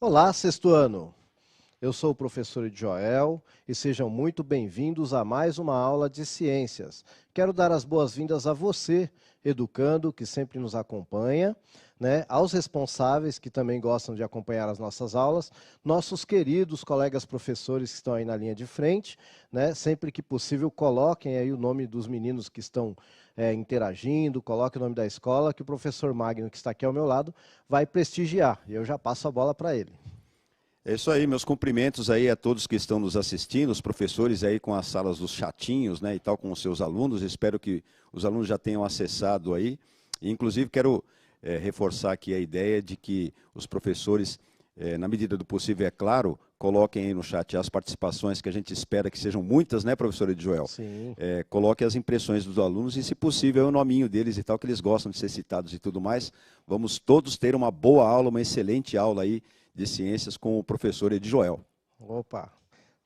Olá, sexto ano! Eu sou o professor Joel e sejam muito bem-vindos a mais uma aula de ciências. Quero dar as boas-vindas a você, educando, que sempre nos acompanha, né? Aos responsáveis, que também gostam de acompanhar as nossas aulas, nossos queridos colegas professores que estão aí na linha de frente, né? Sempre que possível, coloquem aí o nome dos meninos que estão interagindo, coloque o nome da escola, que o professor Magno, que está aqui ao meu lado, vai prestigiar. E eu já passo a bola para ele. É isso aí, meus cumprimentos aí a todos que estão nos assistindo, os professores aí com as salas dos chatinhos, né, e tal, com os seus alunos. Espero que os alunos já tenham acessado aí. E, inclusive, quero reforçar aqui a ideia de que os professores, na medida do possível, é claro, coloquem aí no chat as participações, que a gente espera que sejam muitas, né, professora de Joel? Sim. Coloque as impressões dos alunos e, se possível, o nominho deles e tal, que eles gostam de ser citados e tudo mais. Vamos todos ter uma boa aula, uma excelente aula aí, de ciências com o professor Joel. Opa,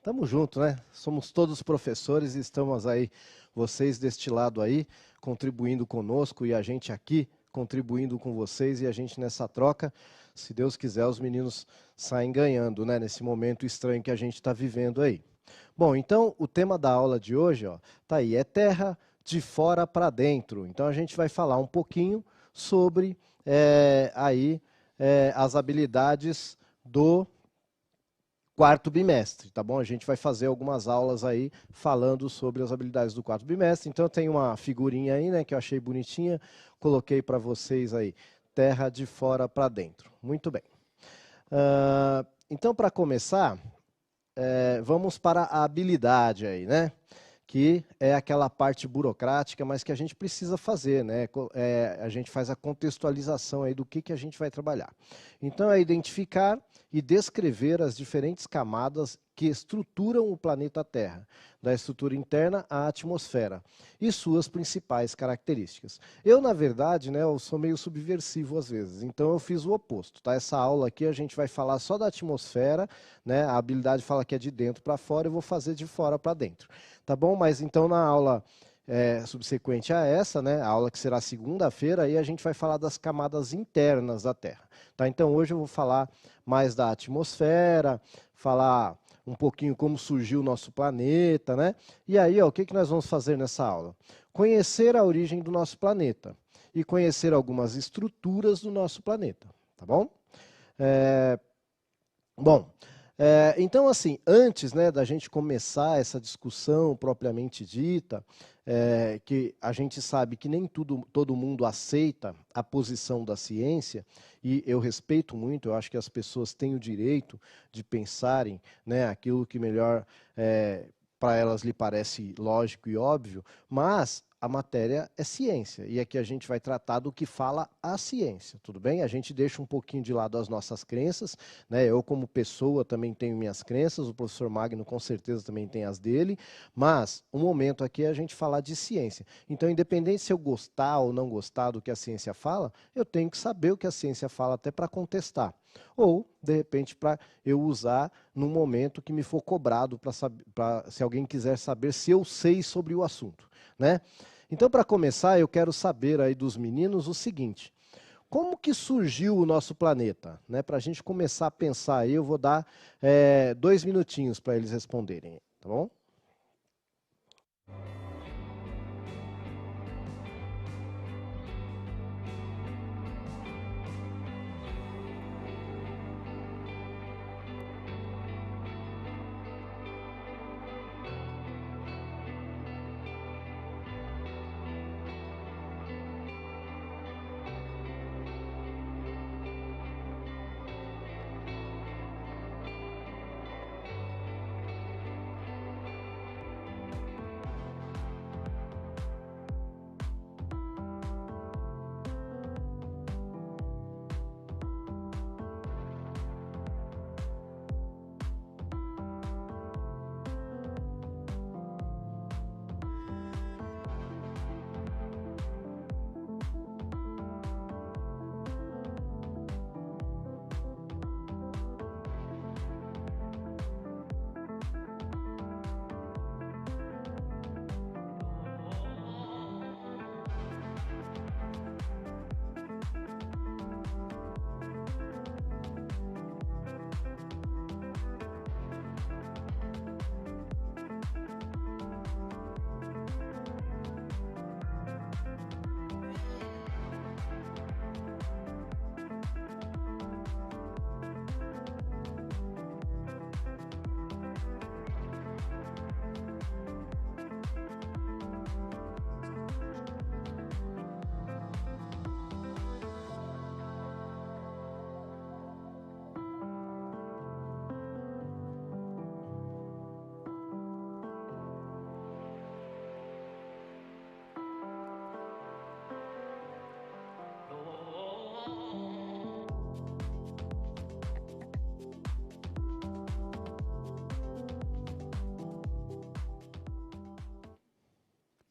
tamo junto, né? Somos todos professores e estamos aí, vocês deste lado aí, contribuindo conosco e a gente aqui contribuindo com vocês e a gente nessa troca. Se Deus quiser, os meninos saem ganhando, né? Nesse momento estranho que a gente está vivendo aí. Bom, então o tema da aula de hoje, ó, tá aí, é terra de fora para dentro. Então a gente vai falar um pouquinho sobre as habilidades do quarto bimestre, tá bom? A gente vai fazer algumas aulas aí falando sobre as habilidades do quarto bimestre. Então tem uma figurinha aí, né, que eu achei bonitinha, coloquei para vocês aí, terra de fora para dentro. Muito bem. Então, para começar, vamos para a habilidade aí, né? Que é aquela parte burocrática, mas que a gente precisa fazer, né? A gente faz a contextualização aí do que a gente vai trabalhar. Então, é identificar e descrever as diferentes camadas que estruturam o planeta Terra, da estrutura interna à atmosfera, e suas principais características. Eu, na verdade, né, eu sou meio subversivo às vezes, então eu fiz o oposto, tá? Essa aula aqui a gente vai falar só da atmosfera, né? A habilidade fala que é de dentro para fora, eu vou fazer de fora para dentro, tá bom? Mas então na aula subsequente a essa, né, a aula que será segunda-feira, aí a gente vai falar das camadas internas da Terra. Tá? Então hoje eu vou falar mais da atmosfera, falar um pouquinho como surgiu o nosso planeta, né? E aí, ó, o que nós vamos fazer nessa aula? Conhecer a origem do nosso planeta e conhecer algumas estruturas do nosso planeta, tá bom? Então, assim, antes, né, da gente começar essa discussão propriamente dita, que a gente sabe que nem todo mundo aceita a posição da ciência, e eu respeito muito, eu acho que as pessoas têm o direito de pensarem, né, aquilo que melhor para elas lhe parece lógico e óbvio, mas a matéria é ciência, e aqui a gente vai tratar do que fala a ciência, tudo bem? A gente deixa um pouquinho de lado as nossas crenças, né? Eu como pessoa também tenho minhas crenças, o professor Magno com certeza também tem as dele, mas o momento aqui é a gente falar de ciência. Então, independente se eu gostar ou não gostar do que a ciência fala, eu tenho que saber o que a ciência fala até para contestar. Ou, de repente, para eu usar num momento que me for cobrado, se alguém quiser saber se eu sei sobre o assunto, né? Então, para começar, eu quero saber aí dos meninos o seguinte: como que surgiu o nosso planeta? Né, para a gente começar a pensar aí, eu vou dar 2 minutinhos para eles responderem, tá bom?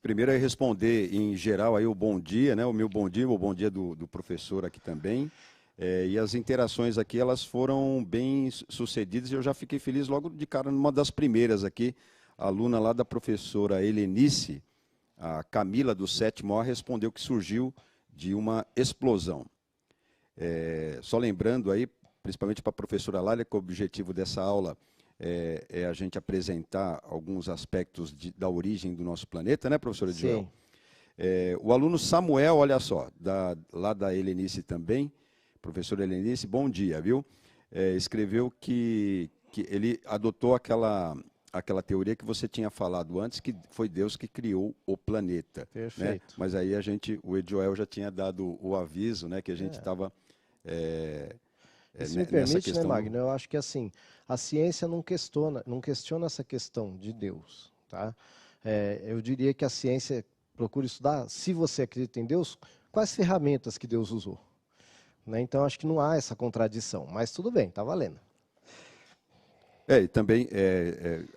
Primeiro é responder em geral aí o bom dia, né? O meu bom dia, o bom dia do professor aqui também. E as interações aqui, elas foram bem sucedidas e eu já fiquei feliz logo de cara numa das primeiras aqui, a aluna lá da professora Helenice, a Camila do 7º A, respondeu que surgiu de uma explosão. Só lembrando aí, principalmente para a professora Lália, que o objetivo dessa aula é a gente apresentar alguns aspectos da origem do nosso planeta, né, professora Joel? O aluno Samuel, olha só, lá da Helenice também, professora Helenice, bom dia, viu? Escreveu que ele adotou aquela teoria que você tinha falado antes, que foi Deus que criou o planeta. Perfeito. Né? Mas aí o Edjoel já tinha dado o aviso, né, que a gente estava... Se me permite, né, Magno, eu acho que assim, a ciência não questiona essa questão de Deus. Tá? Eu diria que a ciência procura estudar, se você acredita em Deus, quais ferramentas que Deus usou. Né? Então, acho que não há essa contradição, mas tudo bem, está valendo. E também,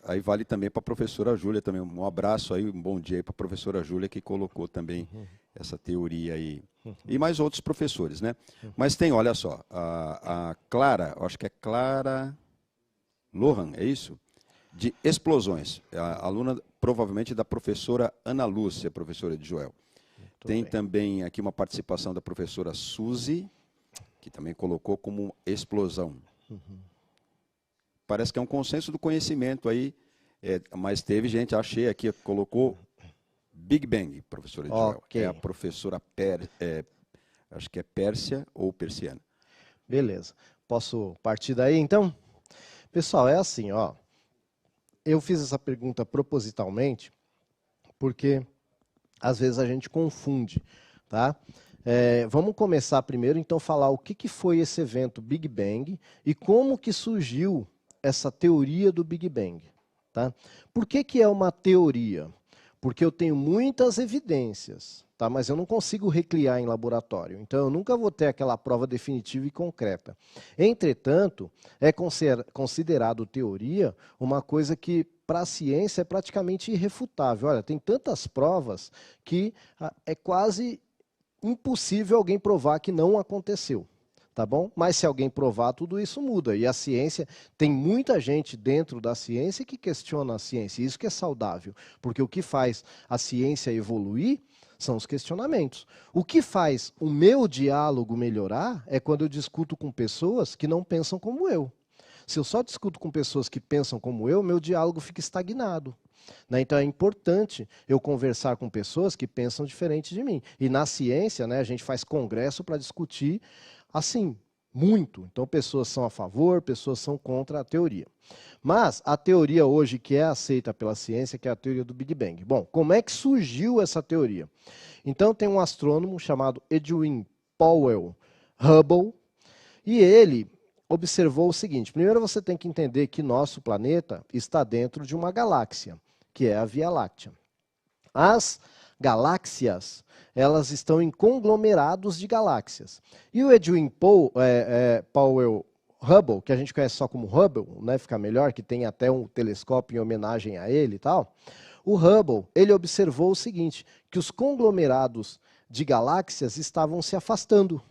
aí vale também para a professora Júlia, também um abraço aí, um bom dia aí para a professora Júlia, que colocou também essa teoria aí. E mais outros professores, né? Mas tem, olha só, a Clara, acho que é Clara Lohan, é isso? De explosões, a aluna provavelmente da professora Ana Lúcia, professora de Joel. Tem também aqui uma participação da professora Suzy, que também colocou como explosão. Parece que é um consenso do conhecimento aí, mas teve gente, achei aqui, que colocou Big Bang, professora de Joel. É a professora, acho que é Pérsia ou Persiana. Beleza. Posso partir daí, então? Pessoal, é assim, ó. Eu fiz essa pergunta propositalmente, porque às vezes a gente confunde, tá? Vamos começar primeiro, então, falar o que foi esse evento Big Bang e como que surgiu essa teoria do Big Bang. Tá? Por que é uma teoria? Porque eu tenho muitas evidências, tá? Mas eu não consigo recriar em laboratório. Então, eu nunca vou ter aquela prova definitiva e concreta. Entretanto, é considerado teoria uma coisa que, para a ciência, é praticamente irrefutável. Olha, tem tantas provas que é quase impossível alguém provar que não aconteceu. Tá bom? Mas se alguém provar, tudo isso muda. E a ciência, tem muita gente dentro da ciência que questiona a ciência. Isso que é saudável. Porque o que faz a ciência evoluir são os questionamentos. O que faz o meu diálogo melhorar é quando eu discuto com pessoas que não pensam como eu. Se eu só discuto com pessoas que pensam como eu, meu diálogo fica estagnado. Né? Então é importante eu conversar com pessoas que pensam diferente de mim. E na ciência, né, a gente faz congresso para discutir assim, muito. Então, pessoas são a favor, pessoas são contra a teoria. Mas a teoria hoje que é aceita pela ciência, que é a teoria do Big Bang. Bom, como é que surgiu essa teoria? Então, tem um astrônomo chamado Edwin Powell Hubble, e ele observou o seguinte. Primeiro, você tem que entender que nosso planeta está dentro de uma galáxia, que é a Via Láctea. As galáxias, elas estão em conglomerados de galáxias. E o Edwin Powell Hubble, que a gente conhece só como Hubble, né, fica melhor, que tem até um telescópio em homenagem a ele e tal. O Hubble, ele observou o seguinte, que os conglomerados de galáxias estavam se afastando.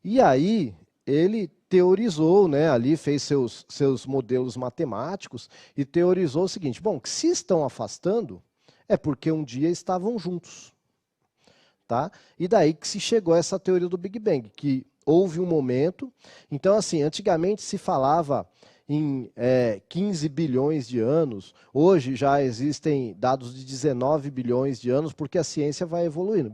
E aí, ele teorizou, né, ali fez seus modelos matemáticos e teorizou o seguinte, bom, que se estão afastando, é porque um dia estavam juntos. Tá? E daí que se chegou a essa teoria do Big Bang, que houve um momento. Então, assim, antigamente se falava em 15 bilhões de anos, hoje já existem dados de 19 bilhões de anos, porque a ciência vai evoluindo.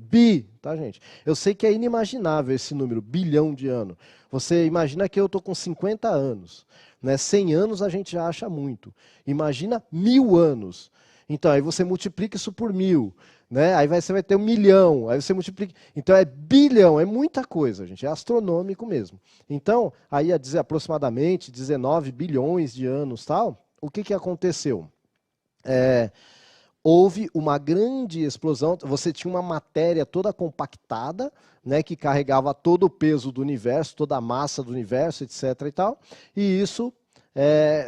Tá, gente? Eu sei que é inimaginável esse número, bilhão de anos. Você imagina que eu estou com 50 anos. Né? 100 anos a gente já acha muito. Imagina 1000 anos. Então, aí você multiplica isso por 1000, né? Aí você vai ter 1 milhão, aí você multiplica... Então, é bilhão, é muita coisa, gente, é astronômico mesmo. Então, aí aproximadamente 19 bilhões de anos, tal, o que aconteceu? Houve uma grande explosão, você tinha uma matéria toda compactada, né, que carregava todo o peso do universo, toda a massa do universo, etc. e tal, e isso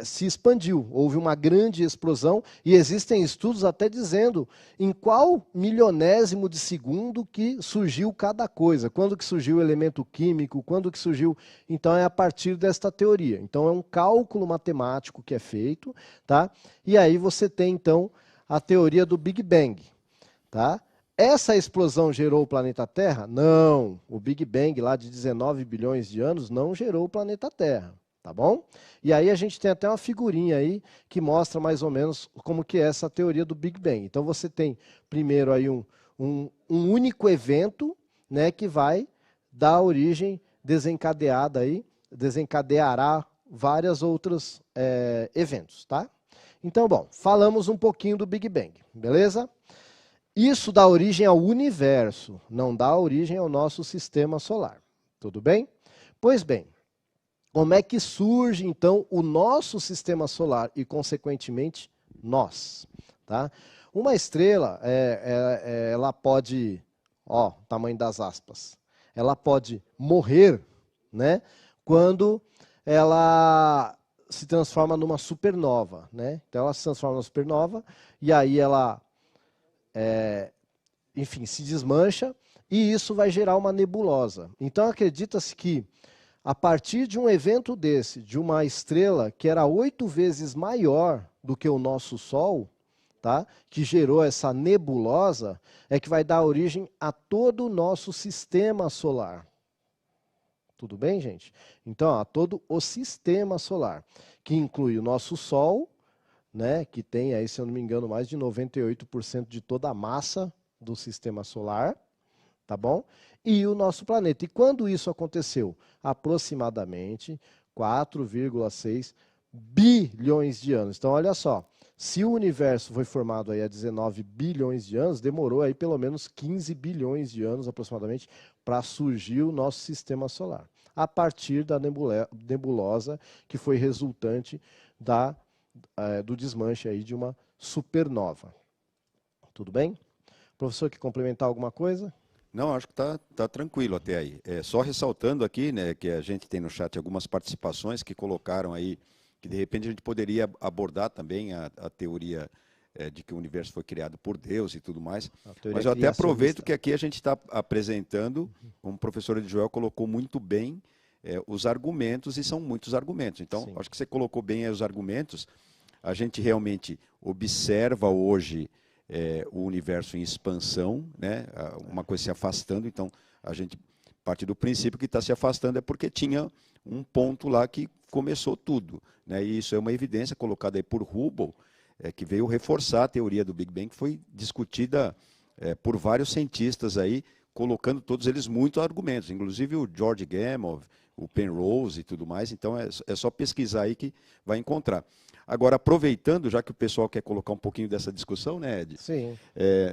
se expandiu, houve uma grande explosão e existem estudos até dizendo em qual milionésimo de segundo que surgiu cada coisa, quando que surgiu o elemento químico, quando que surgiu, então é a partir desta teoria. Então é um cálculo matemático que é feito, tá? E aí você tem então a teoria do Big Bang, tá? Essa explosão gerou o planeta Terra? Não, o Big Bang lá de 19 bilhões de anos não gerou o planeta Terra. Tá bom? E aí a gente tem até uma figurinha aí que mostra mais ou menos como que é essa teoria do Big Bang. Então você tem primeiro aí um único evento, né, que vai dar origem desencadeada aí, desencadeará vários outros eventos, tá? Então, bom, falamos um pouquinho do Big Bang, beleza? Isso dá origem ao universo, não dá origem ao nosso sistema solar. Tudo bem? Pois bem, como é que surge, então, o nosso sistema solar e, consequentemente, nós? Tá? Uma estrela, ela pode, ó, tamanho das aspas, ela pode morrer, né, quando ela se transforma numa supernova. Né? Então, ela se transforma numa supernova e aí ela, enfim, se desmancha e isso vai gerar uma nebulosa. Então, acredita-se que a partir de um evento desse, de uma estrela que era 8 vezes maior do que o nosso Sol, tá? Que gerou essa nebulosa, é que vai dar origem a todo o nosso sistema solar. Tudo bem, gente? Então, a todo o sistema solar, que inclui o nosso Sol, né? Que tem aí, se eu não me engano, mais de 98% de toda a massa do sistema solar. Tá bom? E o nosso planeta. E quando isso aconteceu? Aproximadamente 4,6 bilhões de anos. Então, olha só, se o universo foi formado aí há 19 bilhões de anos, demorou aí pelo menos 15 bilhões de anos, aproximadamente, para surgir o nosso sistema solar. A partir da nebulosa que foi resultante do desmanche aí de uma supernova. Tudo bem? Professor, quer complementar alguma coisa? Não, acho que tá tranquilo até aí. Só ressaltando aqui, né, que a gente tem no chat algumas participações que colocaram aí, que de repente a gente poderia abordar também a teoria de que o universo foi criado por Deus e tudo mais. Mas eu até aproveito que aqui a gente está apresentando, como o professor Joel colocou muito bem, os argumentos, e são muitos argumentos. Então, sim, acho que você colocou bem aí os argumentos. A gente realmente observa hoje o universo em expansão, né? Uma coisa se afastando, então a gente parte do princípio que está se afastando é porque tinha um ponto lá que começou tudo. Né? E isso é uma evidência colocada aí por Hubble, que veio reforçar a teoria do Big Bang, que foi discutida por vários cientistas aí, colocando todos eles muitos argumentos, inclusive o George Gamow, o Penrose e tudo mais. Então é só pesquisar aí que vai encontrar. Agora, aproveitando, já que o pessoal quer colocar um pouquinho dessa discussão, né, Ed? Sim.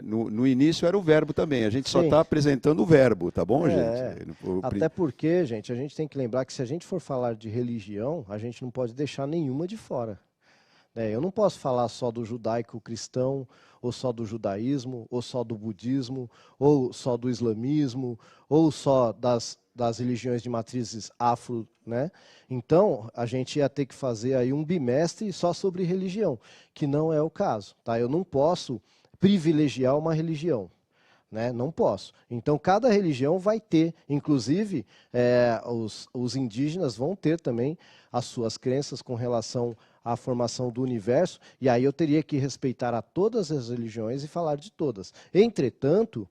No início era o verbo também, a gente só está apresentando o verbo, tá bom, gente? Até porque, gente, a gente tem que lembrar que se a gente for falar de religião, a gente não pode deixar nenhuma de fora. Eu não posso falar só do judaico-cristão, ou só do judaísmo, ou só do budismo, ou só do islamismo, ou só das religiões de matrizes afro, né? Então, a gente ia ter que fazer aí um bimestre só sobre religião, que não é o caso, tá? Eu não posso privilegiar uma religião, né? Não posso. Então, cada religião vai ter, inclusive, os indígenas vão ter também as suas crenças com relação à formação do universo, e aí eu teria que respeitar a todas as religiões e falar de todas. Entretanto,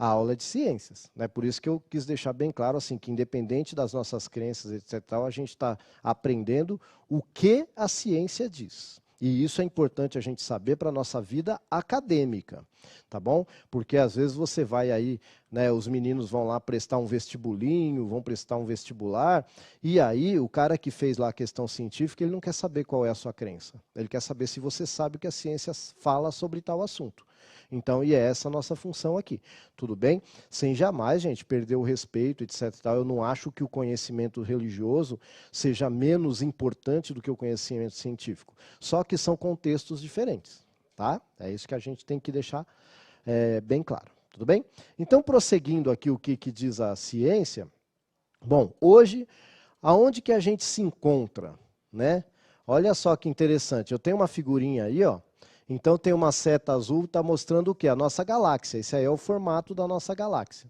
a aula é de ciências, né? Por isso que eu quis deixar bem claro assim, que independente das nossas crenças, etc., a gente está aprendendo o que a ciência diz. E isso é importante a gente saber para a nossa vida acadêmica, tá bom? Porque às vezes você vai aí, né, os meninos vão lá prestar um vestibulinho, vão prestar um vestibular, e aí o cara que fez lá a questão científica, ele não quer saber qual é a sua crença. Ele quer saber se você sabe o que a ciência fala sobre tal assunto. Então, e é essa a nossa função aqui, tudo bem? Sem jamais, gente, perder o respeito, etc. Eu não acho que o conhecimento religioso seja menos importante do que o conhecimento científico. Só que são contextos diferentes, tá? É isso que a gente tem que deixar bem claro, tudo bem? Então, prosseguindo aqui o que diz a ciência, bom, hoje, aonde que a gente se encontra, né? Olha só que interessante. Eu tenho uma figurinha aí, ó. Então tem uma seta azul, está mostrando o quê? A nossa galáxia. Esse aí é o formato da nossa galáxia.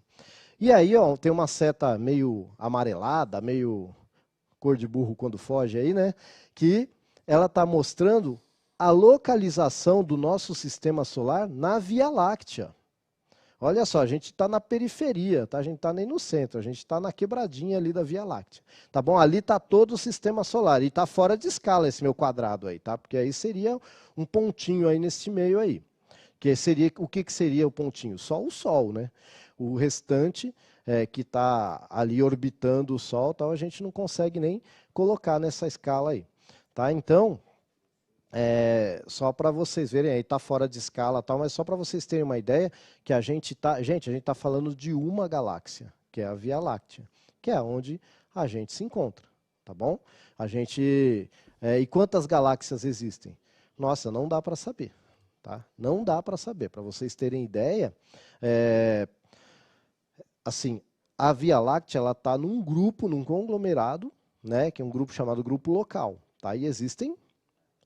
E aí, ó, tem uma seta meio amarelada, meio cor de burro quando foge aí, né? Que ela está mostrando a localização do nosso sistema solar na Via Láctea. Olha só, a gente está na periferia, tá? A gente está nem no centro, a gente está na quebradinha ali da Via Láctea. Tá bom? Ali está todo o sistema solar e está fora de escala esse meu quadrado aí, tá? Porque aí seria um pontinho aí neste meio aí. Que seria, o que seria o pontinho? Só o Sol, né? O restante que está ali orbitando o Sol, tal, a gente não consegue nem colocar nessa escala aí. Tá? Então, só para vocês verem, aí está fora de escala, tal, mas só para vocês terem uma ideia que a gente está falando de uma galáxia, que é a Via Láctea, que é onde a gente se encontra, tá bom? E quantas galáxias existem? Nossa, não dá para saber, tá? Não dá para saber. Para vocês terem ideia, assim, a Via Láctea ela está num grupo, num conglomerado, né, que é um grupo chamado grupo local, tá? E existem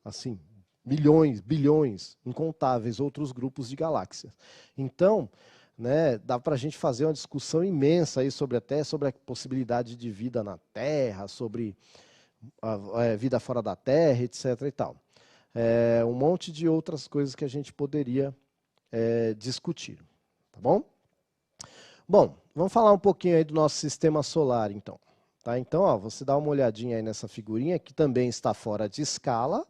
assim, milhões, bilhões, incontáveis outros grupos de galáxias. Então, né, dá para a gente fazer uma discussão imensa aí sobre a possibilidade de vida na Terra, sobre a vida fora da Terra, etc. e tal. Um monte de outras coisas que a gente poderia discutir, tá bom? Bom, vamos falar um pouquinho aí do nosso sistema solar, então. Tá? Então, ó, você dá uma olhadinha aí nessa figurinha, que também está fora de escala,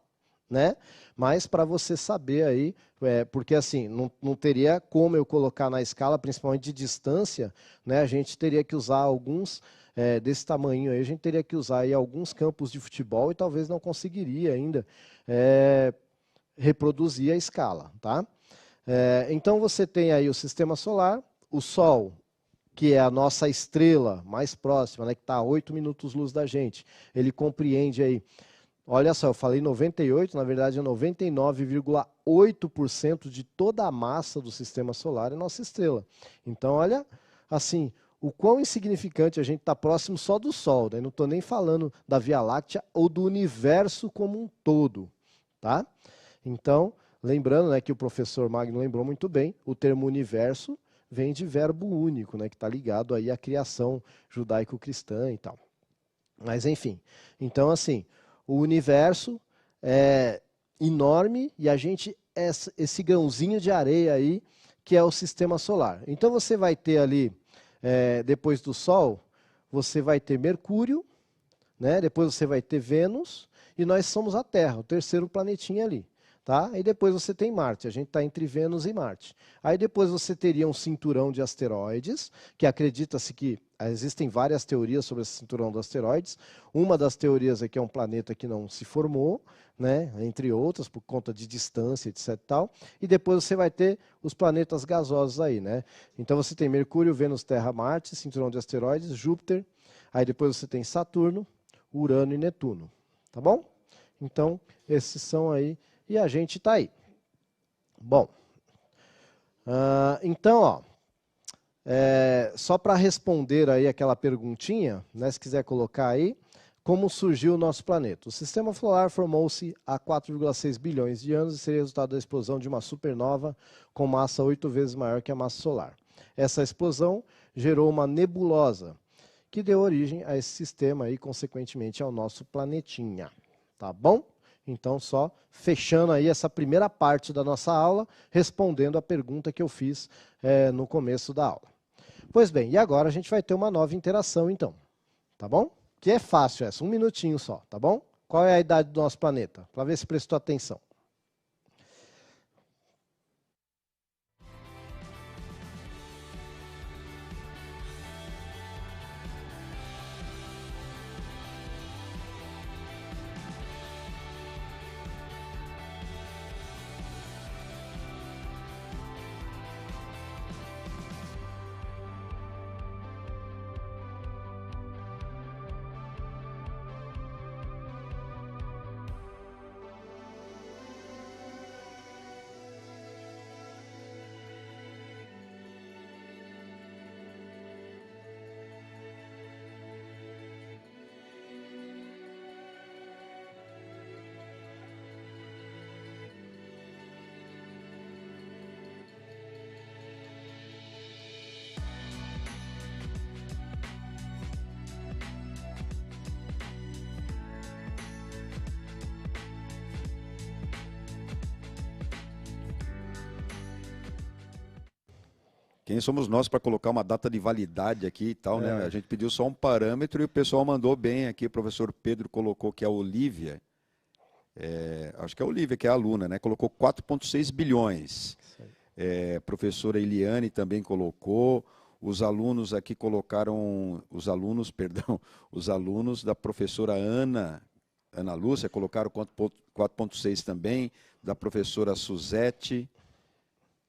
né? Mas para você saber aí, porque assim, não teria como eu colocar na escala, principalmente de distância, né? A gente teria que usar alguns, desse tamanho aí, a gente teria que usar aí alguns campos de futebol e talvez não conseguiria ainda reproduzir a escala, tá? Então você tem aí o sistema solar, o Sol, que é a nossa estrela mais próxima, né, que está a 8 minutos-luz da gente. Ele compreende aí, olha só, eu falei 98, na verdade é 99,8% de toda a massa do sistema solar é nossa estrela. Então, olha, assim, o quão insignificante a gente está próximo só do Sol, né? Não estou nem falando da Via Láctea ou do universo como um todo, tá? Então, lembrando, né, que o professor Magno lembrou muito bem, o termo universo vem de verbo único, né, que está ligado aí à criação judaico-cristã e tal. Mas, enfim, então, assim, o universo é enorme e a gente é esse grãozinho de areia aí, que é o sistema solar. Então, você vai ter ali, depois do Sol, você vai ter Mercúrio, né, depois você vai ter Vênus, e nós somos a Terra, o terceiro planetinha ali. Tá? E depois você tem Marte, a gente está entre Vênus e Marte. Aí depois você teria um cinturão de asteroides, que acredita-se que existem várias teorias sobre esse cinturão de asteroides. Uma das teorias é que é um planeta que não se formou, né? Entre outras, por conta de distância, etc. E tal. E depois você vai ter os planetas gasosos aí. Né? Então você tem Mercúrio, Vênus, Terra, Marte, cinturão de asteroides, Júpiter. Aí depois você tem Saturno, Urano e Netuno. Tá bom? Então, esses são aí. E a gente está aí. Bom, então, ó, só para responder aí aquela perguntinha, né, se quiser colocar aí, como surgiu o nosso planeta? O sistema solar formou-se há 4,6 bilhões de anos e seria resultado da explosão de uma supernova com massa 8 vezes maior que a massa solar. Essa explosão gerou uma nebulosa, que deu origem a esse sistema e, consequentemente, ao nosso planetinha. Tá bom? Então, só fechando aí essa primeira parte da nossa aula, respondendo a pergunta que eu fiz no começo da aula. Pois bem, e agora a gente vai ter uma nova interação, então. Tá bom? Que é fácil essa, 1 minutinho só, tá bom? Qual é a idade do nosso planeta? Para ver se prestou atenção. Quem somos nós para colocar uma data de validade aqui e tal, né? A gente pediu só um parâmetro e o pessoal mandou bem aqui. O professor Pedro colocou que a Olívia, acho que é a Olívia, que é a aluna, né? Colocou 4,6 bilhões. Professora Eliane também colocou. Os alunos aqui colocaram, os alunos da professora Ana Lúcia colocaram 4,6 também, da professora Suzete.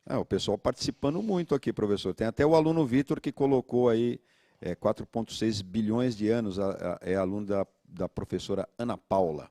O pessoal participando muito aqui, professor. Tem até o aluno Vitor que colocou aí 4,6 bilhões de anos, é aluno da professora Ana Paula.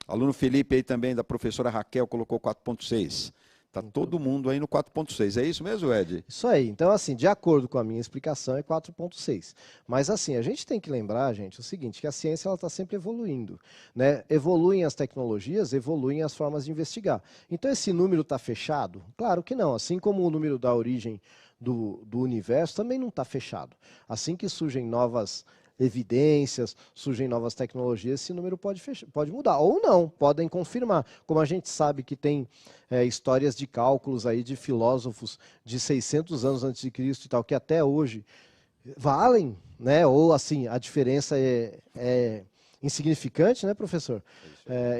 Aluno Felipe aí também, da professora Raquel, colocou 4,6. Está todo mundo aí no 4,6. É isso mesmo, Ed? Isso aí. Então, assim, de acordo com a minha explicação, é 4,6. Mas, assim, a gente tem que lembrar, gente, o seguinte, que a ciência está sempre evoluindo, né? Evoluem as tecnologias, evoluem as formas de investigar. Então, esse número está fechado? Claro que não. Assim como o número da origem do universo também não está fechado. Assim que surgem novas evidências, surgem novas tecnologias, esse número pode mudar. Ou não, podem confirmar. Como a gente sabe que tem histórias de cálculos aí de filósofos de 600 anos antes de Cristo e tal, que até hoje valem, né? Ou assim, a diferença é insignificante, né, professor?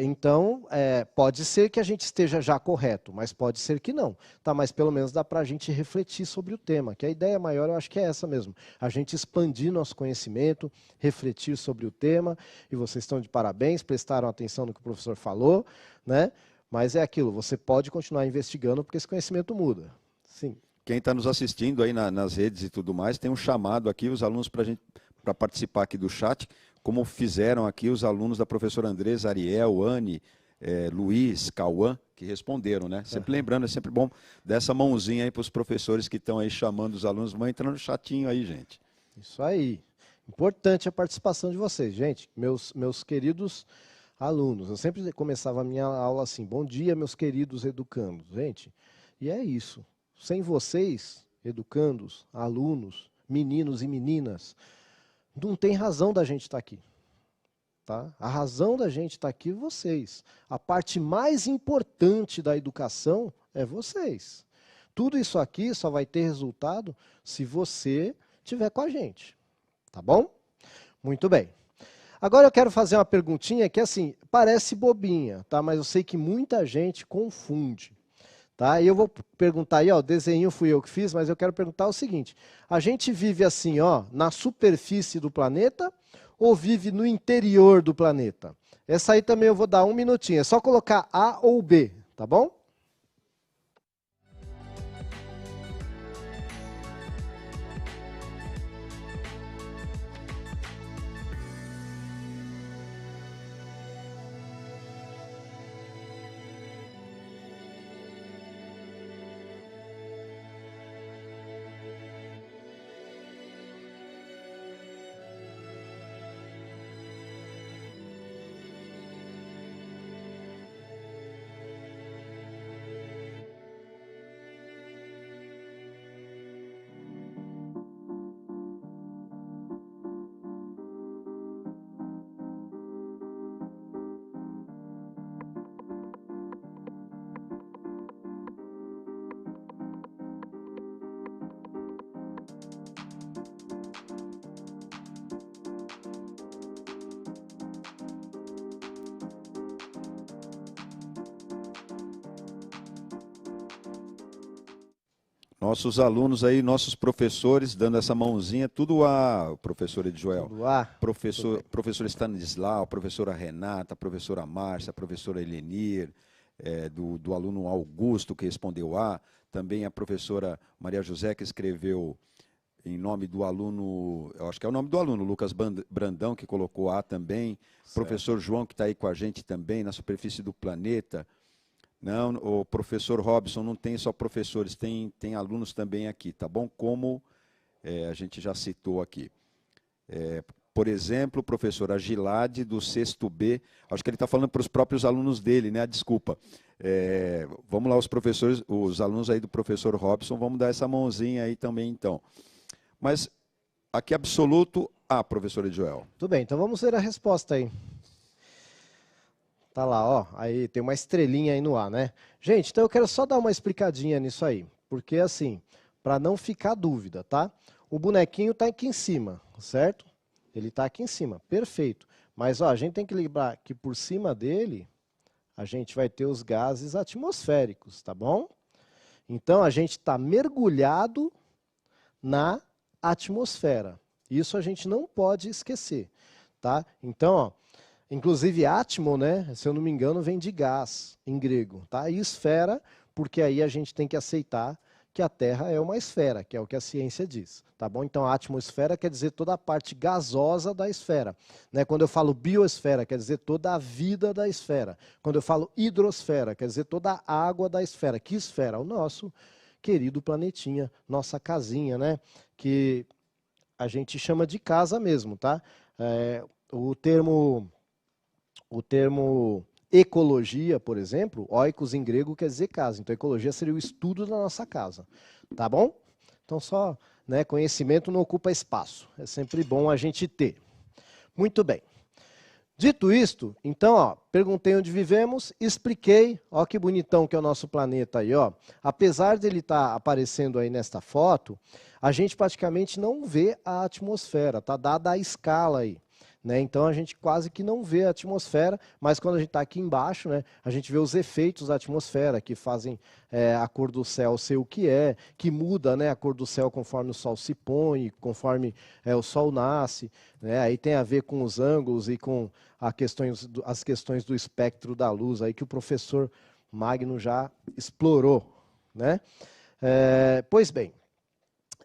Então, pode ser que a gente esteja já correto, mas pode ser que não. Tá? Mas pelo menos dá para a gente refletir sobre o tema, que a ideia maior eu acho que é essa mesmo. A gente expandir nosso conhecimento, refletir sobre o tema, e vocês estão de parabéns, prestaram atenção no que o professor falou, né? Mas é aquilo, você pode continuar investigando porque esse conhecimento muda. Sim. Quem está nos assistindo aí nas redes e tudo mais, tem um chamado aqui, os alunos para participar aqui do chat, como fizeram aqui os alunos da professora Andresa, Ariel, Anne, Luiz, Cauã, que responderam, né? Sempre lembrando, é sempre bom dar essa mãozinha aí para os professores que estão aí chamando os alunos, vão entrando no chatinho aí, gente. Isso aí. Importante a participação de vocês, gente. Meus queridos alunos, eu sempre começava a minha aula assim, bom dia, meus queridos educandos. Gente, e é isso. Sem vocês, educandos, alunos, meninos e meninas, não tem razão da gente estar aqui. Tá? A razão da gente estar aqui é vocês. A parte mais importante da educação é vocês. Tudo isso aqui só vai ter resultado se você estiver com a gente. Tá bom? Muito bem. Agora eu quero fazer uma perguntinha que, assim, parece bobinha, tá? Mas eu sei que muita gente confunde. Tá? E eu vou perguntar aí, ó, o desenho fui eu que fiz, mas eu quero perguntar o seguinte: a gente vive assim, ó, na superfície do planeta ou vive no interior do planeta? Essa aí também eu vou dar um minutinho, é só colocar A ou B, tá bom? Nossos alunos aí, nossos professores, dando essa mãozinha, tudo A, professor Edjoel. Tudo A. Professor Stanislau, professora Renata, professora Márcia, professora Elenir, do aluno Augusto, que respondeu A. Também a professora Maria José, que escreveu em nome do aluno, eu acho que é o nome do aluno, Lucas Brandão, que colocou A também. Certo. Professor João, que está aí com a gente também, na superfície do planeta. Não, o professor Robson não tem só professores, tem alunos também aqui, tá bom? Como a gente já citou aqui. Por exemplo, o professor Agilade, do 6º B, acho que ele está falando para os próprios alunos dele, né? Desculpa. Vamos lá, os alunos aí do professor Robson, vamos dar essa mãozinha aí também, então. Mas aqui absoluto A, professor Joel. Tudo bem, então vamos ver a resposta aí. Tá lá, ó, aí tem uma estrelinha aí no ar, né? Gente, então eu quero só dar uma explicadinha nisso aí, porque assim, para não ficar dúvida, tá? O bonequinho está aqui em cima, certo? Ele está aqui em cima, perfeito. Mas ó, a gente tem que lembrar que por cima dele, a gente vai ter os gases atmosféricos, tá bom? Então, a gente está mergulhado na atmosfera. Isso a gente não pode esquecer, tá? Então, ó, inclusive átmo, né, se eu não me engano, vem de gás em grego, tá? E esfera, porque aí a gente tem que aceitar que a Terra é uma esfera, que é o que a ciência diz, tá bom? Então, a atmosfera quer dizer toda a parte gasosa da esfera, né? Quando eu falo biosfera, quer dizer toda a vida da esfera. Quando eu falo hidrosfera, quer dizer toda a água da esfera. Que esfera? O nosso querido planetinha, nossa casinha, né? Que a gente chama de casa mesmo, tá? O termo ecologia, por exemplo, oikos em grego quer dizer casa. Então, ecologia seria o estudo da nossa casa. Tá bom? Então, só, né, conhecimento não ocupa espaço. É sempre bom a gente ter. Muito bem. Dito isto, então, ó, perguntei onde vivemos, expliquei, ó que bonitão que é o nosso planeta aí, ó. Apesar de ele estar aparecendo aí nesta foto, a gente praticamente não vê a atmosfera, tá dada a escala aí. Né? Então a gente quase que não vê a atmosfera, mas quando a gente está aqui embaixo, né, a gente vê os efeitos da atmosfera que fazem a cor do céu ser o que é, que muda, né, a cor do céu conforme o sol se põe, conforme o sol nasce. Né? Aí tem a ver com os ângulos e com as questões do espectro da luz, aí que o professor Magno já explorou. Né? Pois bem,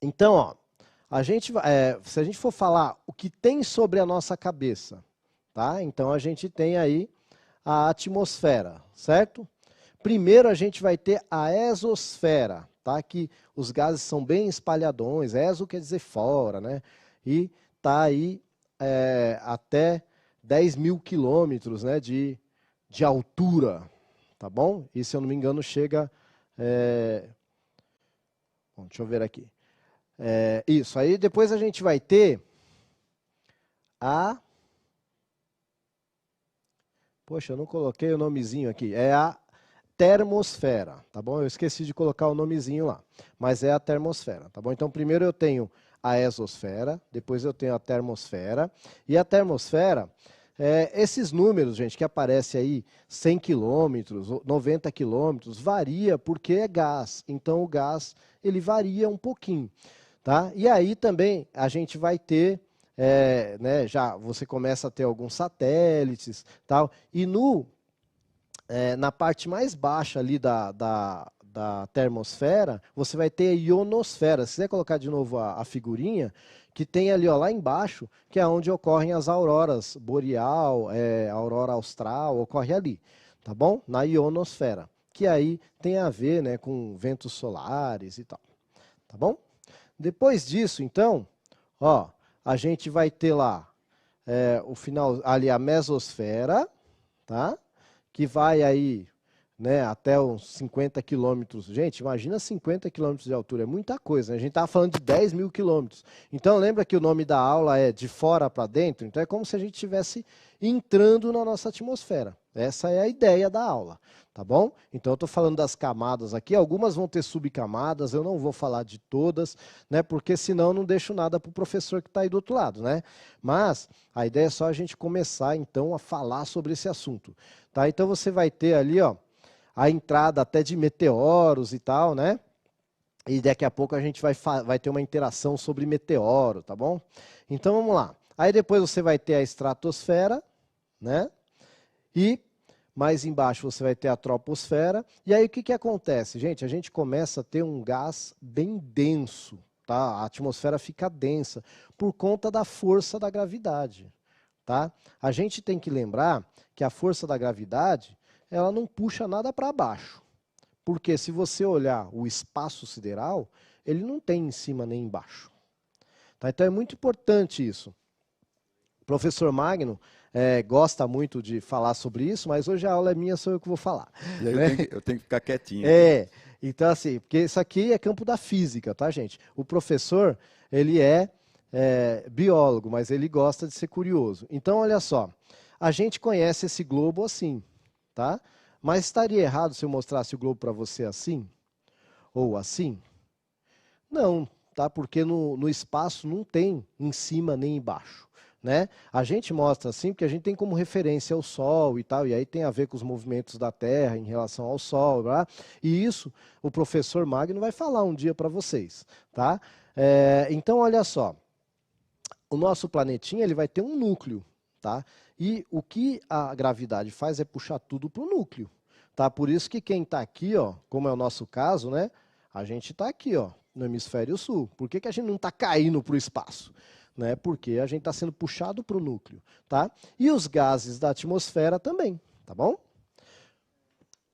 então, ó, se a gente for falar o que tem sobre a nossa cabeça, tá? Então a gente tem aí a atmosfera, certo? Primeiro a gente vai ter a exosfera, tá? Que os gases são bem espalhadões, exo quer dizer fora, né? E tá aí até 10 mil quilômetros, né, de altura, tá bom? E se eu não me engano chega... Bom, deixa eu ver aqui. Isso, aí depois a gente vai ter a... Poxa, eu não coloquei o nomezinho aqui. É a termosfera, tá bom? Eu esqueci de colocar o nomezinho lá, mas é a termosfera, tá bom? Então primeiro eu tenho a exosfera, depois eu tenho a termosfera, e a termosfera, esses números, gente, que aparecem aí, 100 quilômetros, 90 quilômetros, varia porque é gás, então o gás, ele varia um pouquinho. Tá? E aí também a gente vai ter, né, já você começa a ter alguns satélites, tal, e na parte mais baixa ali da termosfera, você vai ter a ionosfera. Se quiser colocar de novo a figurinha, que tem ali ó, lá embaixo, que é onde ocorrem as auroras boreal, a aurora austral, ocorre ali, tá bom? Na ionosfera, que aí tem a ver, né, com ventos solares e tal, tá bom? Depois disso, então, ó, a gente vai ter lá o final, ali a mesosfera, tá? Que vai aí, né, até uns 50 quilômetros. Gente, imagina 50 quilômetros de altura, é muita coisa, né? A gente estava falando de 10 mil quilômetros. Então, lembra que o nome da aula é de fora para dentro? Então, é como se a gente estivesse entrando na nossa atmosfera. Essa é a ideia da aula, tá bom? Então, eu estou falando das camadas aqui, algumas vão ter subcamadas, eu não vou falar de todas, né, porque senão eu não deixo nada para o professor que está aí do outro lado, né? Mas a ideia é só a gente começar, então, a falar sobre esse assunto. Tá? Então, você vai ter ali, ó, a entrada até de meteoros e tal, né? E daqui a pouco a gente vai ter uma interação sobre meteoro, tá bom? Então, vamos lá. Aí depois você vai ter a estratosfera, né? E mais embaixo você vai ter a troposfera. E aí o que acontece? Gente, a gente começa a ter um gás bem denso, tá? A atmosfera fica densa por conta da força da gravidade, tá? A gente tem que lembrar que a força da gravidade, ela não puxa nada para baixo. Porque se você olhar o espaço sideral, ele não tem em cima nem embaixo. Tá? Então é muito importante isso. O professor Magno gosta muito de falar sobre isso, mas hoje a aula é minha, sou eu que vou falar. E aí né? eu tenho que ficar quietinho. Aqui. Então assim, porque isso aqui é campo da física, tá, gente? O professor, ele é biólogo, mas ele gosta de ser curioso. Então, olha só, a gente conhece esse globo assim, tá? Mas estaria errado se eu mostrasse o globo para você assim? Ou assim? Não, tá? Porque no espaço não tem em cima nem embaixo, né? A gente mostra assim porque a gente tem como referência o Sol e tal, e aí tem a ver com os movimentos da Terra em relação ao Sol, tá? E isso o professor Magno vai falar um dia para vocês, tá? Então, olha só, o nosso planetinha ele vai ter um núcleo, tá? E o que a gravidade faz é puxar tudo para o núcleo, tá? Por isso que quem está aqui, ó, como é o nosso caso, né? A gente está aqui, ó, no hemisfério sul. Por que a gente não está caindo para o espaço? Né? Porque a gente está sendo puxado para o núcleo, tá? E os gases da atmosfera também, tá bom?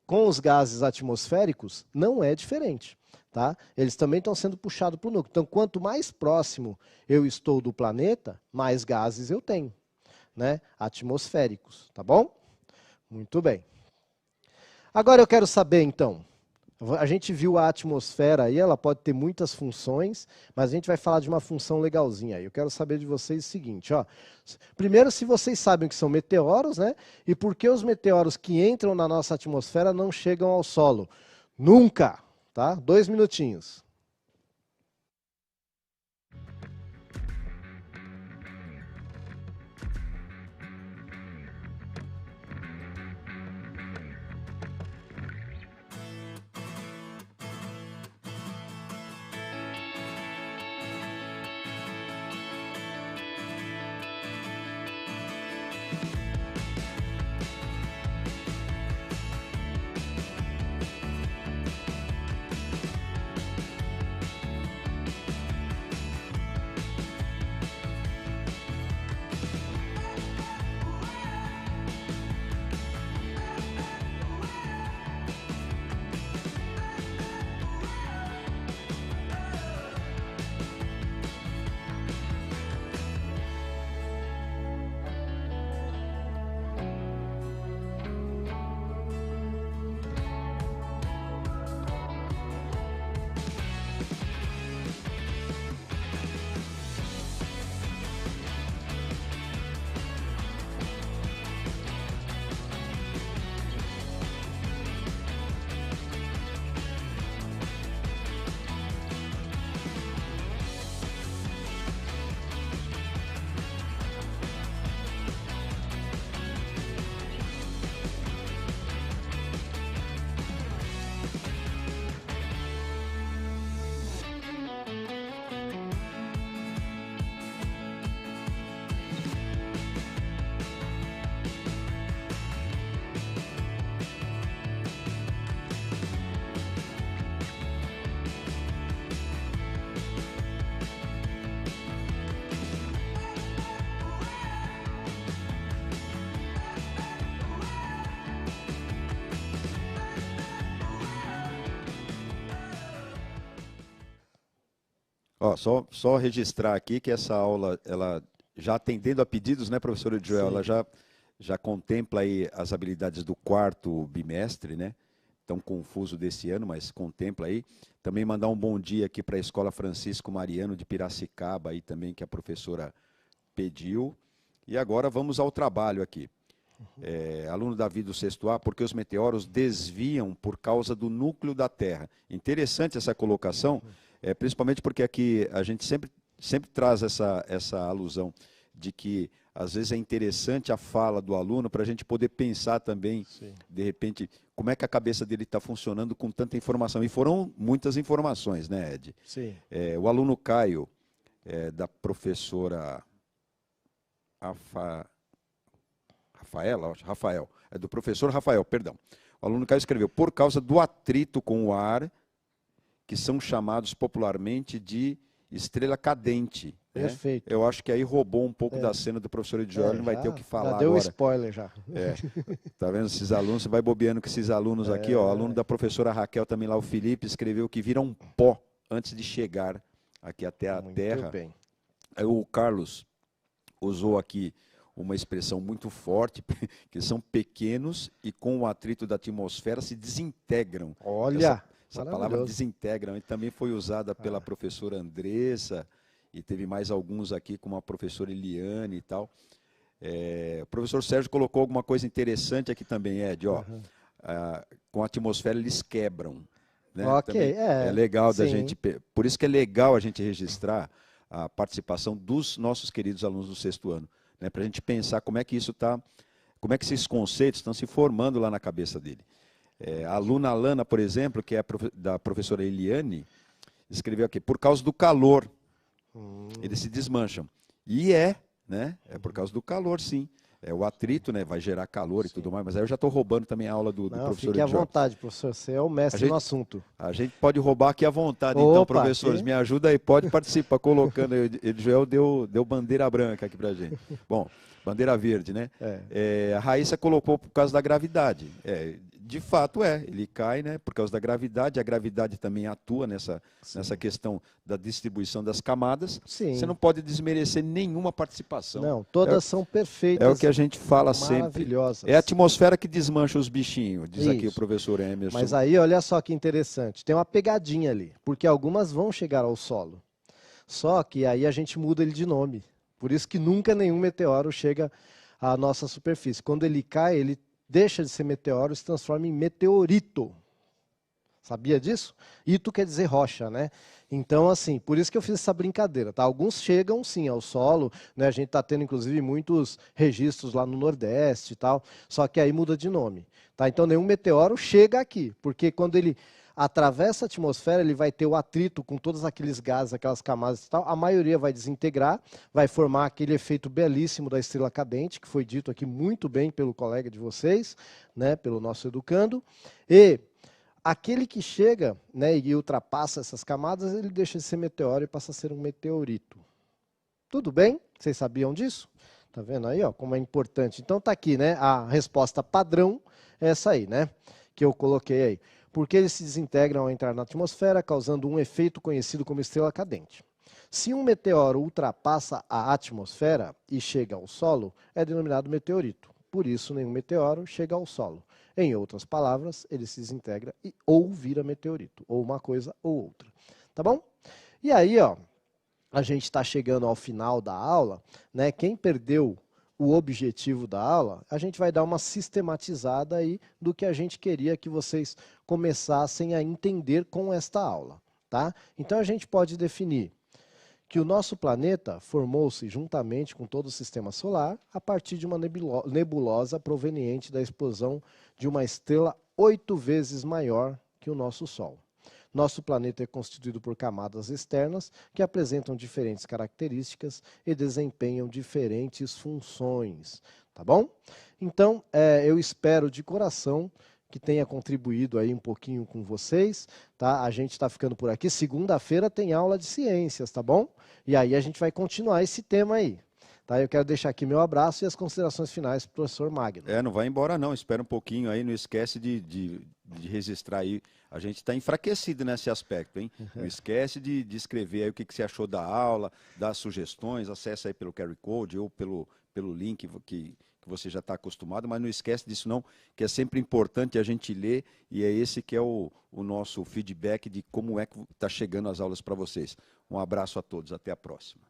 Com os gases atmosféricos não é diferente, tá? Eles também estão sendo puxados para o núcleo. Então, quanto mais próximo eu estou do planeta, mais gases eu tenho, né? Atmosféricos, tá bom? Muito bem. Agora eu quero saber, então, a gente viu a atmosfera aí, ela pode ter muitas funções, mas a gente vai falar de uma função legalzinha aí. Eu quero saber de vocês o seguinte, ó. Primeiro, se vocês sabem o que são meteoros, né? E por que os meteoros que entram na nossa atmosfera não chegam ao solo? Nunca, tá? 2 minutinhos. Ó, só registrar aqui que essa aula, ela já atendendo a pedidos, né, professora Joel, ela Sim. já contempla aí as habilidades do quarto bimestre, né? Tão confuso desse ano, mas contempla aí. Também mandar um bom dia aqui para a Escola Francisco Mariano de Piracicaba, aí também, que a professora pediu. E agora vamos ao trabalho aqui. Aluno Davi do sexto A, porque os meteoros desviam por causa do núcleo da Terra. Interessante essa colocação, principalmente porque aqui a gente sempre traz essa alusão de que às vezes é interessante a fala do aluno para a gente poder pensar também, Sim. de repente, como é que a cabeça dele está funcionando com tanta informação. E foram muitas informações, né, Ed? Sim. O aluno Caio, da professora Rafael, é do professor Rafael, perdão. O aluno Caio escreveu, por causa do atrito com o ar, que são chamados popularmente de estrela cadente. Perfeito. Né? Eu acho que aí roubou um pouco da cena do professor Edjoli, não vai ter o que falar já deu agora. spoiler já. Tá vendo esses alunos? Você vai bobeando com esses alunos aqui, ó. O aluno da professora Raquel também lá, o Felipe, escreveu que viram pó antes de chegar aqui até a Terra. Muito bem. Aí o Carlos usou aqui uma expressão muito forte, que são pequenos e com o atrito da atmosfera se desintegram. Olha, essa palavra desintegram e também foi usada pela professora Andressa e teve mais alguns aqui, como a professora Eliane e tal. O professor Sérgio colocou alguma coisa interessante aqui também, Ed. Ó, com a atmosfera eles quebram. né? Ok, Também é legal da sim. gente... Por isso que é legal a gente registrar a participação dos nossos queridos alunos do 6º ano, né? Para a gente pensar como é que isso está, como é que esses conceitos estão se formando lá na cabeça dele. A aluna Alana, por exemplo, que é da professora Eliane, escreveu aqui, por causa do calor, eles se desmancham. E né? É por causa do calor, sim. O atrito, né? Vai gerar calor e tudo mais, mas aí eu já estou roubando também a aula do Não, professor fique à Edjor. vontade, professor, você é o mestre no assunto. A gente pode roubar aqui à vontade, então, Opa, professores, me ajuda aí, pode participar, colocando, Edjoel deu bandeira branca aqui pra gente. Bom, bandeira verde, né? A Raíssa colocou por causa da gravidade. De fato ele cai, né, por causa da gravidade, a gravidade também atua nessa questão da distribuição das camadas. Sim. Você não pode desmerecer nenhuma participação. Não, todas são perfeitas. É o que a gente fala sempre. Maravilhosas. É a atmosfera que desmancha os bichinhos, diz aqui o professor Emerson. Mas aí, olha só que interessante, tem uma pegadinha ali, porque algumas vão chegar ao solo. Só que aí a gente muda ele de nome. Por isso que nunca nenhum meteoro chega à nossa superfície. Quando ele cai, ele deixa de ser meteoro e se transforma em meteorito. Sabia disso? Ito quer dizer rocha, né? Então, assim, por isso que eu fiz essa brincadeira, tá? Alguns chegam, sim, ao solo, né? A gente está tendo, inclusive, muitos registros lá no Nordeste e tal, só que aí muda de nome, tá? Então, nenhum meteoro chega aqui, porque quando ele atravessa a atmosfera, ele vai ter o atrito com todos aqueles gases, aquelas camadas e tal, a maioria vai desintegrar, vai formar aquele efeito belíssimo da estrela cadente, que foi dito aqui muito bem pelo colega de vocês, né, pelo nosso educando, e aquele que chega, né, e ultrapassa essas camadas, ele deixa de ser meteoro e passa a ser um meteorito. Tudo bem? Vocês sabiam disso? Tá vendo aí, ó, como é importante. Então tá aqui, né, a resposta padrão é essa aí, né, que eu coloquei aí. Porque eles se desintegram ao entrar na atmosfera, causando um efeito conhecido como estrela cadente. Se um meteoro ultrapassa a atmosfera e chega ao solo, é denominado meteorito. Por isso, nenhum meteoro chega ao solo. Em outras palavras, ele se desintegra ou vira meteorito, ou uma coisa ou outra. Tá bom? E aí, ó, a gente está chegando ao final da aula, né? Quem perdeu o objetivo da aula, a gente vai dar uma sistematizada aí do que a gente queria que vocês começassem a entender com esta aula, tá? Então a gente pode definir que o nosso planeta formou-se juntamente com todo o sistema solar a partir de uma nebulosa proveniente da explosão de uma estrela 8 vezes maior que o nosso Sol. Nosso planeta é constituído por camadas externas que apresentam diferentes características e desempenham diferentes funções, tá bom? Então, eu espero de coração que tenha contribuído aí um pouquinho com vocês, tá? A gente está ficando por aqui. Segunda-feira tem aula de ciências, tá bom? E aí a gente vai continuar esse tema aí. Tá? Eu quero deixar aqui meu abraço e as considerações finais para o professor Magno. Não vai embora não, espera um pouquinho aí, não esquece de registrar aí. A gente está enfraquecido nesse aspecto, hein? Não esquece de escrever aí o que você achou da aula, das sugestões, acessa aí pelo QR Code ou pelo link que você já está acostumado, mas não esquece disso não, que é sempre importante a gente ler, e é esse que é o nosso feedback de como é que está chegando as aulas para vocês. Um abraço a todos, até a próxima.